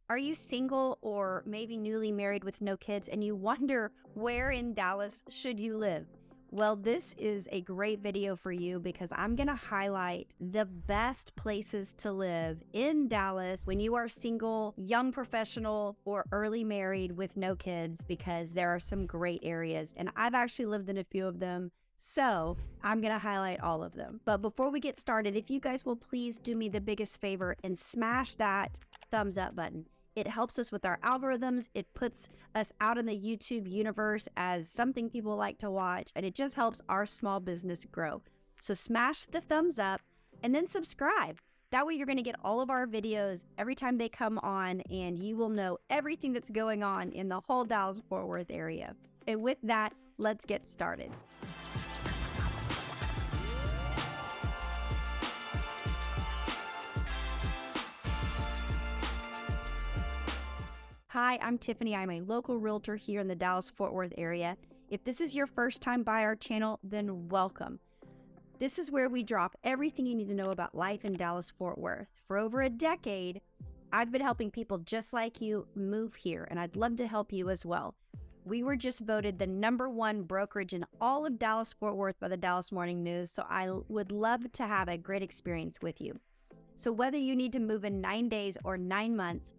Are you single or maybe newly married with no kids and you wonder where in Dallas should you live? Well, this is a great video for you because I'm going to highlight the best places to live in Dallas when you are single, young professional, or early married with no kids, because there are some great areas and I've actually lived in a few of them. So I'm going to highlight all of them. But before we get started, if you guys will please do me the biggest favor and smash that thumbs up button. It helps us with our algorithms. It puts us out in the YouTube universe as something people like to watch, and it just helps our small business grow. So smash the thumbs up and then subscribe. That way you're going to get all of our videos every time they come on, and you will know everything that's going on in the whole Dallas-Fort Worth area. And with that, let's get started. Hi, I'm Tiffany. I'm a local realtor here in the Dallas-Fort Worth area. If this is your first time by our channel, then welcome. This is where we drop everything you need to know about life in Dallas-Fort Worth. For over a decade, I've been helping people just like you move here, and I'd love to help you as well. We were just voted the #1 brokerage in all of Dallas-Fort Worth by the Dallas Morning News, so I would love to have a great experience with you. So whether you need to move in 9 days or 9 months,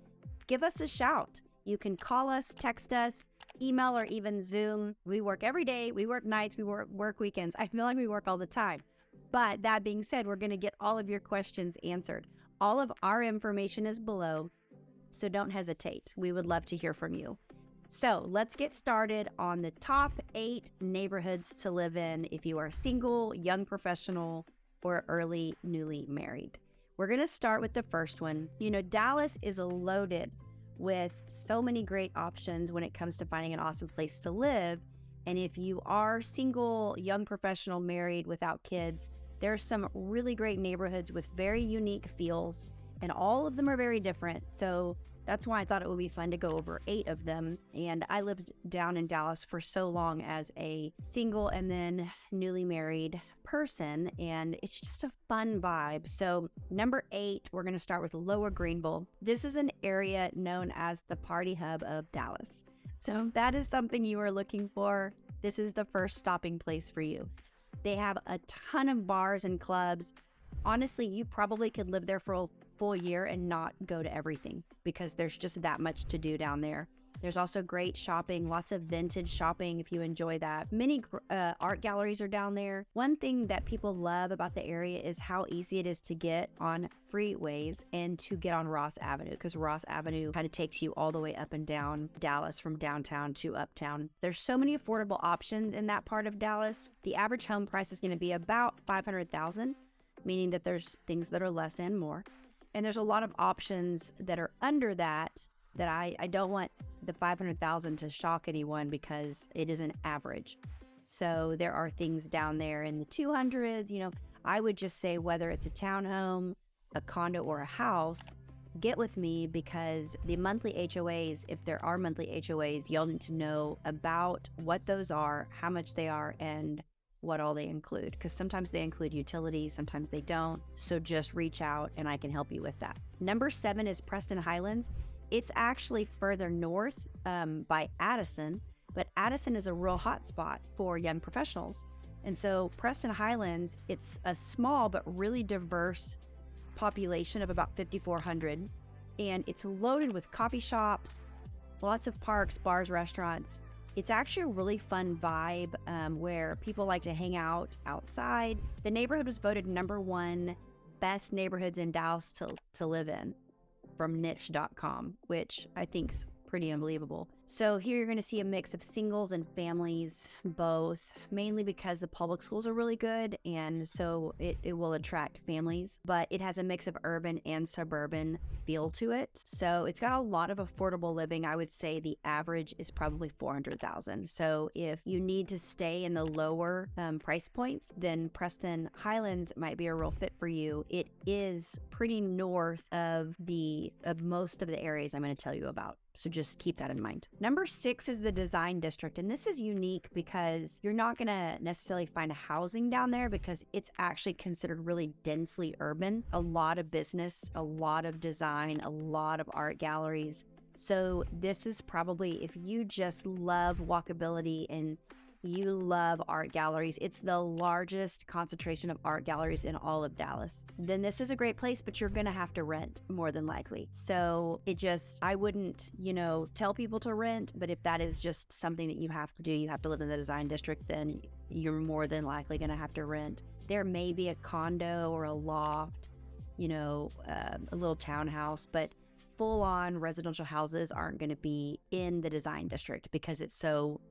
give us a shout. You can call us, text us, email, or even Zoom. We work every day. We work nights. We work weekends. I feel like we work all the time. But that being said, we're going to get all of your questions answered. All of our information is below, so don't hesitate. We would love to hear from you. So let's get started on the top 8 neighborhoods to live in if you are single, young professional, or early newly married. We're going to start with the first one. You know, Dallas is loaded with so many great options when it comes to finding an awesome place to live. And if you are single, young professional, married, without kids, there are some really great neighborhoods with very unique feels, and all of them are very different. So that's why I thought it would be fun to go over 8 of them. And I lived down in Dallas for so long as a single and then newly married person, and it's just a fun vibe. So number 8, we're going to start with Lower Greenville. This is an area known as the party hub of Dallas. So if that is something you are looking for, this is the first stopping place for you. They have a ton of bars and clubs. Honestly, you probably could live there for a full year and not go to everything because there's just that much to do down there. There's also great shopping, lots of vintage shopping if you enjoy that. Many art galleries are down there. One thing that people love about the area is how easy it is to get on freeways and to get on Ross Avenue, because Ross Avenue kind of takes you all the way up and down Dallas from downtown to uptown. There's so many affordable options in that part of Dallas. The average home price is going to be about $500,000, meaning that there's things that are less and more. And there's a lot of options that are under that I don't want the $500,000 to shock anyone because it isn't average. So there are things down there in the 200s. You know, I would just say whether it's a townhome, a condo, or a house, get with me, because the monthly HOAs, if there are monthly HOAs, you'll need to know about what those are, how much they are, and what all they include, because sometimes they include utilities, sometimes they don't. So just reach out and I can help you with that. Number 7 is Preston Highlands. It's actually further north by Addison, but Addison is a real hot spot for young professionals. And so Preston Highlands, it's a small but really diverse population of about 5,400, and it's loaded with coffee shops, lots of parks, bars, restaurants. It's actually a really fun vibe where people like to hang out outside. The neighborhood was voted #1 best neighborhoods in Dallas to live in from niche.com, which I think is pretty unbelievable. So here you're going to see a mix of singles and families, both, mainly because the public schools are really good, and so it will attract families, but it has a mix of urban and suburban feel to it. So it's got a lot of affordable living. I would say the average is probably $400,000. So if you need to stay in the lower price points, then Preston Highlands might be a real fit for you. It is pretty north of most of the areas I'm going to tell you about. So just keep that in mind. Number 6 is the design district. And this is unique because you're not going to necessarily find housing down there because it's actually considered really densely urban. A lot of business, a lot of design, a lot of art galleries. So this is probably, if you just love walkability and you love art galleries, it's the largest concentration of art galleries in all of Dallas, then this is a great place, but you're gonna have to rent more than likely. So I wouldn't, tell people to rent, but if that is just something that you have to do, you have to live in the design district, then you're more than likely gonna have to rent. There may be a condo or a loft, a little townhouse, but full-on residential houses aren't going to be in the design district because it's so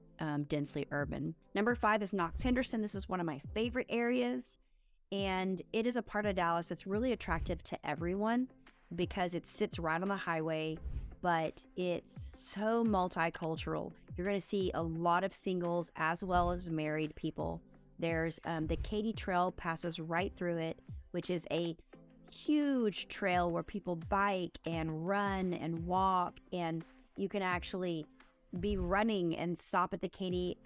densely urban. Number 5 is Knox Henderson. This is one of my favorite areas, and it is a part of Dallas that's really attractive to everyone because it sits right on the highway, but it's so multicultural. You're going to see a lot of singles as well as married people. There's the Katy Trail passes right through it, which is a huge trail where people bike and run and walk, and you can actually be running and stop at the Katy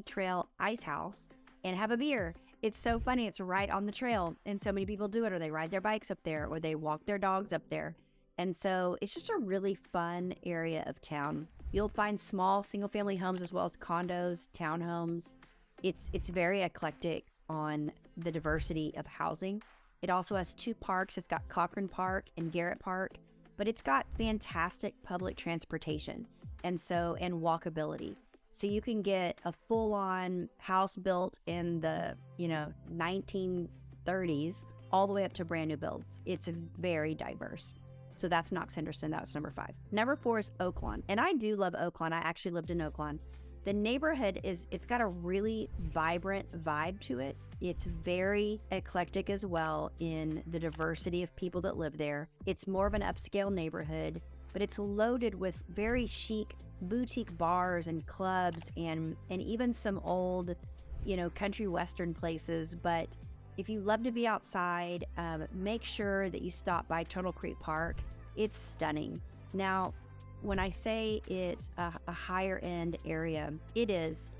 Trail Ice House and have a beer. It's so funny. It's right on the trail, and so many people do it, or they ride their bikes up there, or they walk their dogs up there. And so it's just a really fun area of town. You'll find small single-family homes as well as condos, townhomes. It's very eclectic on the diversity of housing. It also has 2 parks. It's got Cochran Park and Garrett Park, but it's got fantastic public transportation and walkability. So you can get a full-on house built in the 1930s all the way up to brand new builds. It's very diverse. So that's Knox Henderson. That was number 5. Number 4 is Oaklawn, and I do love Oaklawn. I actually lived in Oaklawn. The neighborhood it's got a really vibrant vibe to it. It's very eclectic as well in the diversity of people that live there. It's more of an upscale neighborhood, but it's loaded with very chic boutique bars and clubs and even some old, country western places. But if you love to be outside, make sure that you stop by Turtle Creek Park. It's stunning. Now, when I say it's a higher end area, it is,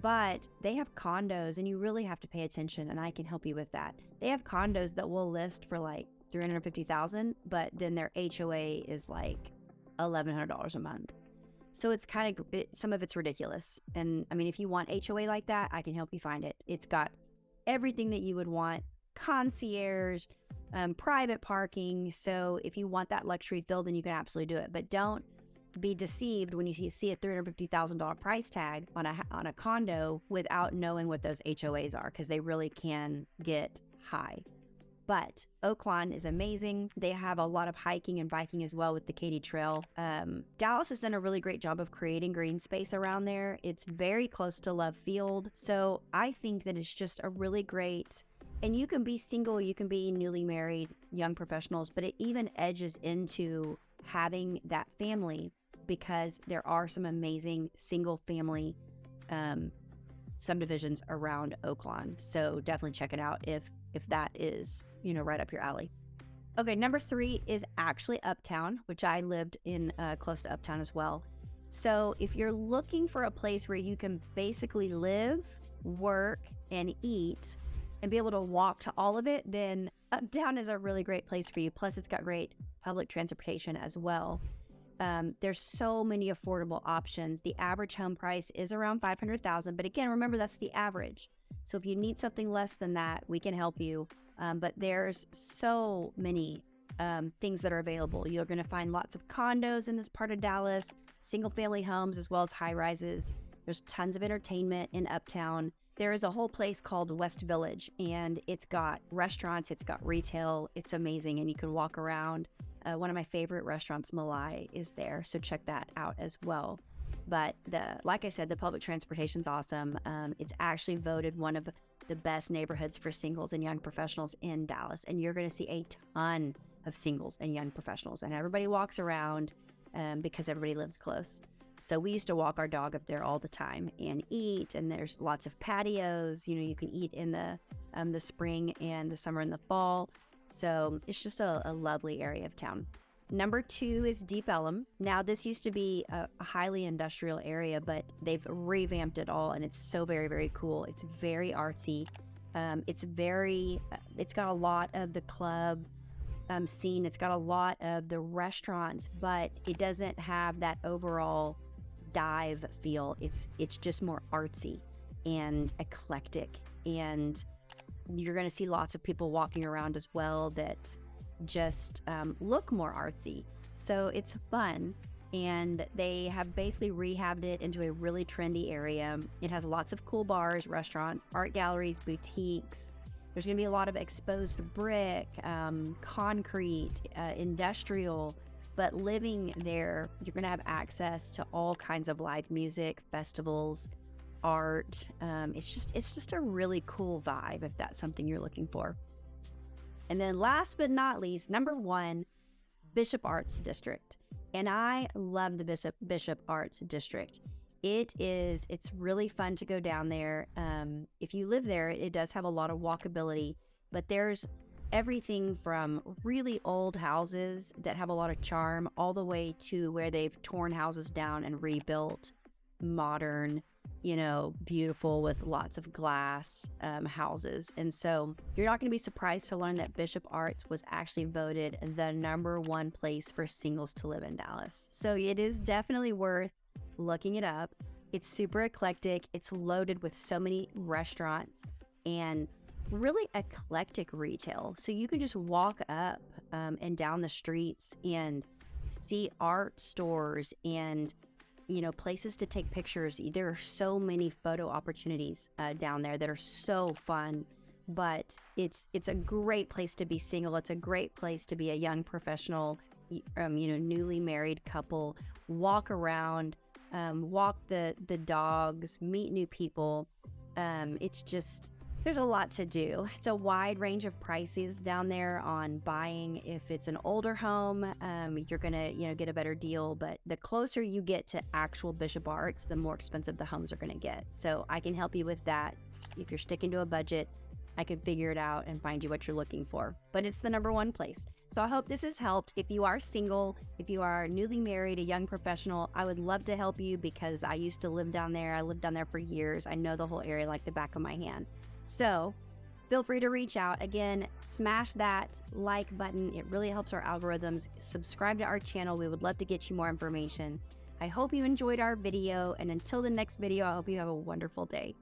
but they have condos and you really have to pay attention, and I can help you with that. They have condos that will list for like $350,000, but then their HOA is like $1,100 a month. So it's some of it's ridiculous. And I mean, if you want HOA like that, I can help you find it. It's got everything that you would want: concierge, private parking. So if you want that luxury feel, then you can absolutely do it. But don't be deceived when you see a $350,000 price tag on a condo without knowing what those HOAs are, because they really can get high. But Oaklawn is amazing. They have a lot of hiking and biking as well with the Katy Trail. Dallas has done a really great job of creating green space around there. It's very close to Love Field. So I think that it's just a really great, and you can be single, you can be newly married, young professionals, but it even edges into having that family, because there are some amazing single family subdivisions around Oaklawn. So definitely check it out if that is, right up your alley. Okay, number 3 is actually Uptown, which I lived in close to Uptown as well. So if you're looking for a place where you can basically live, work, and eat and be able to walk to all of it, then Uptown is a really great place for you. Plus, it's got great public transportation as well. There's so many affordable options. The average home price is around $500,000, but again, remember, that's the average. So if you need something less than that, we can help you. But there's so many things that are available. You're going to find lots of condos in this part of Dallas, single family homes, as well as high rises. There's tons of entertainment in Uptown. There is a whole place called West Village, and it's got restaurants, it's got retail. It's amazing, and you can walk around. One of my favorite restaurants, Malai, is there, so check that out as well. But like I said, the public transportation's awesome. It's actually voted one of the best neighborhoods for singles and young professionals in Dallas, and you're going to see a ton of singles and young professionals, and everybody walks around because everybody lives close. So we used to walk our dog up there all the time and eat, and there's lots of patios. You can eat in the spring and the summer and the fall. So it's just a lovely area of town. Number 2 is Deep Ellum. Now, this used to be a highly industrial area, but they've revamped it all, and it's so very, very cool. It's very artsy. It's got a lot of the club scene. It's got a lot of the restaurants, but it doesn't have that overall dive feel. It's just more artsy and eclectic, and you're going to see lots of people walking around as well that just look more artsy. So it's fun, and they have basically rehabbed it into a really trendy area. It has lots of cool bars, restaurants, art galleries, boutiques. There's going to be a lot of exposed brick, concrete, industrial, but living there, you're going to have access to all kinds of live music, festivals, art. It's just a really cool vibe if that's something you're looking for. And then last but not least, number 1, Bishop Arts District. And I love the Bishop Arts District. It's really fun to go down there. If you live there, it does have a lot of walkability, but there's everything from really old houses that have a lot of charm all the way to where they've torn houses down and rebuilt modern, beautiful with lots of glass houses. And so you're not going to be surprised to learn that Bishop Arts was actually voted the number 1 place for singles to live in Dallas. So it is definitely worth looking it up. It's super eclectic. It's loaded with so many restaurants and really eclectic retail. So you can just walk up and down the streets and see art stores and places to take pictures. There are so many photo opportunities down there that are so fun, but it's a great place to be single. It's a great place to be a young professional, newly married couple, walk around, walk the dogs, meet new people. There's a lot to do. It's a wide range of prices down there on buying. If it's an older home, you're gonna get a better deal, but the closer you get to actual Bishop Arts, the more expensive the homes are gonna get. So I can help you with that. If you're sticking to a budget, I can figure it out and find you what you're looking for. But it's the number 1 place. So I hope this has helped. If you are single, if you are newly married, a young professional, I would love to help you because I used to live down there. I lived down there for years. I know the whole area like the back of my hand. So feel free to reach out. Again, smash that like button. It really helps our algorithms. Subscribe to our channel. We would love to get you more information. I hope you enjoyed our video, and until the next video, I hope you have a wonderful day.